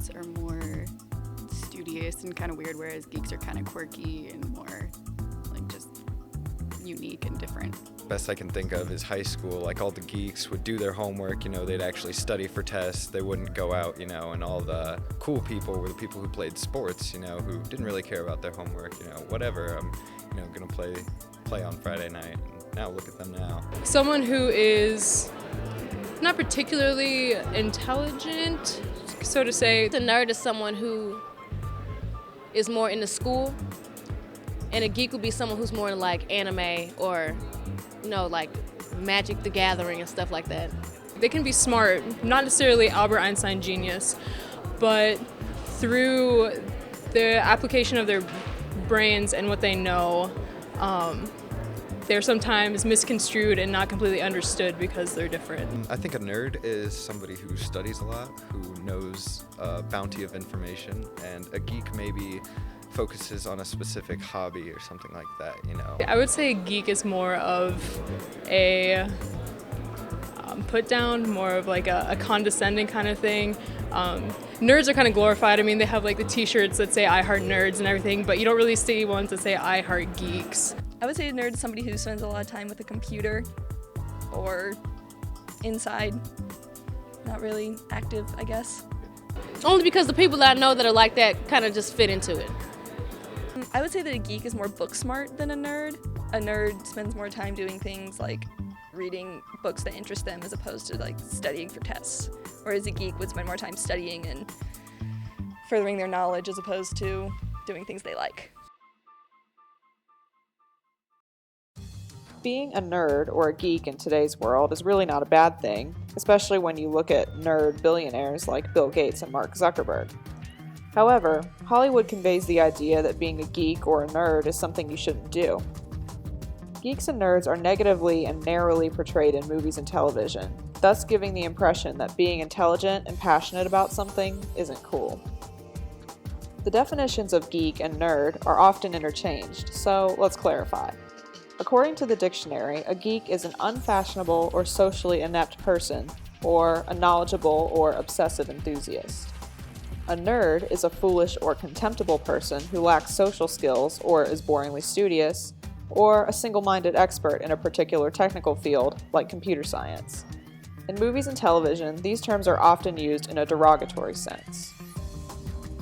nerds are more studious and kind of weird, whereas geeks are kind of quirky and more like just unique and different. Best I can think of is high school. Like, all the geeks would do their homework, they'd actually study for tests. They wouldn't go out, and all the cool people were the people who played sports, who didn't really care about their homework, whatever. I'm, gonna play on Friday night. And now look at them now. Someone who is not particularly intelligent, so to say. A nerd is someone who is more into school, and a geek would be someone who's more like anime or, like Magic the Gathering and stuff like that. They can be smart, not necessarily Albert Einstein genius, but through the application of their brains and what they know, they're sometimes misconstrued and not completely understood because they're different. I think a nerd is somebody who studies a lot, who knows a bounty of information, and a geek maybe focuses on a specific hobby or something like that, I would say a geek is more of a put down, more of like a condescending kind of thing. Nerds are kind of glorified. I mean, they have like the t-shirts that say I heart nerds and everything, but you don't really see ones that say I heart geeks. I would say a nerd is somebody who spends a lot of time with a computer or inside, not really active, I guess. Only because the people that I know that are like that kind of just fit into it. I would say that a geek is more book smart than a nerd. A nerd spends more time doing things like reading books that interest them as opposed to like studying for tests. Whereas a geek would spend more time studying and furthering their knowledge as opposed to doing things they like. Being a nerd or a geek in today's world is really not a bad thing, especially when you look at nerd billionaires like Bill Gates and Mark Zuckerberg. However, Hollywood conveys the idea that being a geek or a nerd is something you shouldn't do. Geeks and nerds are negatively and narrowly portrayed in movies and television, thus giving the impression that being intelligent and passionate about something isn't cool. The definitions of geek and nerd are often interchanged, so let's clarify. According to the dictionary, a geek is an unfashionable or socially inept person, or a knowledgeable or obsessive enthusiast. A nerd is a foolish or contemptible person who lacks social skills or is boringly studious, or a single-minded expert in a particular technical field like computer science. In movies and television, these terms are often used in a derogatory sense.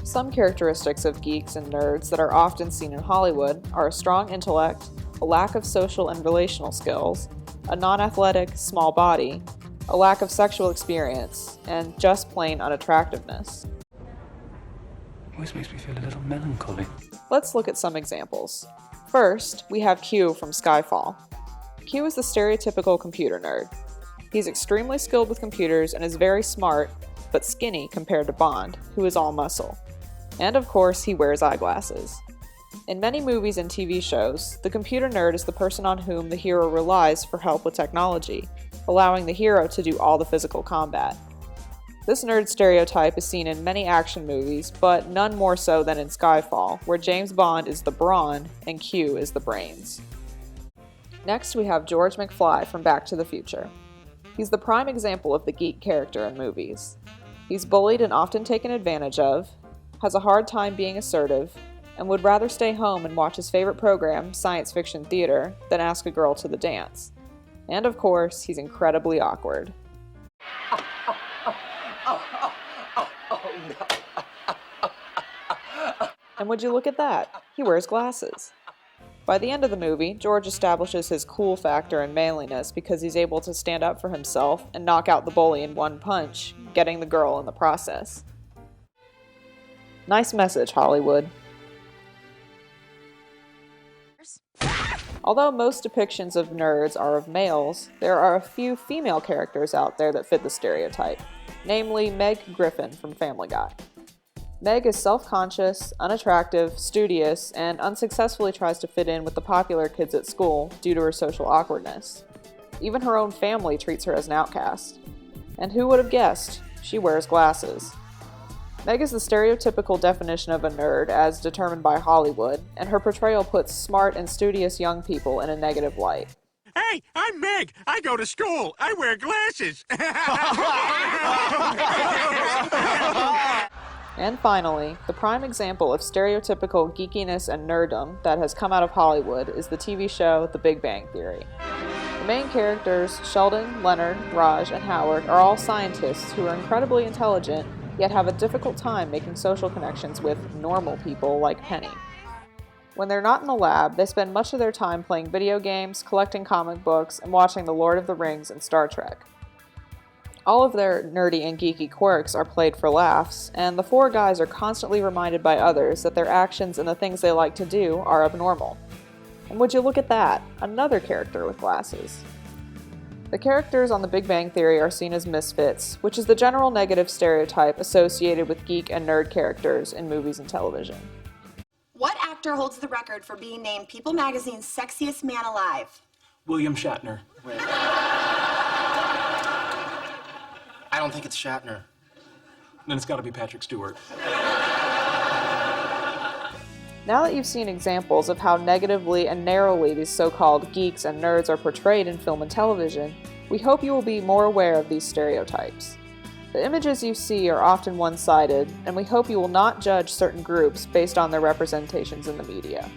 Some characteristics of geeks and nerds that are often seen in Hollywood are a strong intellect, a lack of social and relational skills, a non-athletic, small body, a lack of sexual experience, and just plain unattractiveness. Always makes me feel a little melancholy. Let's look at some examples. First, we have Q from Skyfall. Q is the stereotypical computer nerd. He's extremely skilled with computers and is very smart, but skinny compared to Bond, who is all muscle. And of course, he wears eyeglasses. In many movies and TV shows, the computer nerd is the person on whom the hero relies for help with technology, allowing the hero to do all the physical combat. This nerd stereotype is seen in many action movies, but none more so than in Skyfall, where James Bond is the brawn and Q is the brains. Next, we have George McFly from Back to the Future. He's the prime example of the geek character in movies. He's bullied and often taken advantage of, has a hard time being assertive, and would rather stay home and watch his favorite program, science fiction theater, than ask a girl to the dance. And of course, he's incredibly awkward. And would you look at that? He wears glasses. By the end of the movie, George establishes his cool factor and manliness because he's able to stand up for himself and knock out the bully in one punch, getting the girl in the process. Nice message, Hollywood. Although most depictions of nerds are of males, there are a few female characters out there that fit the stereotype, namely Meg Griffin from Family Guy. Meg is self-conscious, unattractive, studious, and unsuccessfully tries to fit in with the popular kids at school due to her social awkwardness. Even her own family treats her as an outcast. And who would have guessed? She wears glasses. Meg is the stereotypical definition of a nerd as determined by Hollywood, and her portrayal puts smart and studious young people in a negative light. Hey, I'm Meg. I go to school. I wear glasses. And finally, the prime example of stereotypical geekiness and nerddom that has come out of Hollywood is the TV show The Big Bang Theory. The main characters, Sheldon, Leonard, Raj, and Howard, are all scientists who are incredibly intelligent, yet have a difficult time making social connections with normal people like Penny. When they're not in the lab, they spend much of their time playing video games, collecting comic books, and watching The Lord of the Rings and Star Trek. All of their nerdy and geeky quirks are played for laughs, and the four guys are constantly reminded by others that their actions and the things they like to do are abnormal. And would you look at that, another character with glasses. The characters on The Big Bang Theory are seen as misfits, which is the general negative stereotype associated with geek and nerd characters in movies and television. What actor holds the record for being named People Magazine's sexiest man alive? William Shatner. Wait. I don't think it's Shatner. Then it's got to be Patrick Stewart. Now that you've seen examples of how negatively and narrowly these so-called geeks and nerds are portrayed in film and television, we hope you will be more aware of these stereotypes. The images you see are often one-sided, and we hope you will not judge certain groups based on their representations in the media.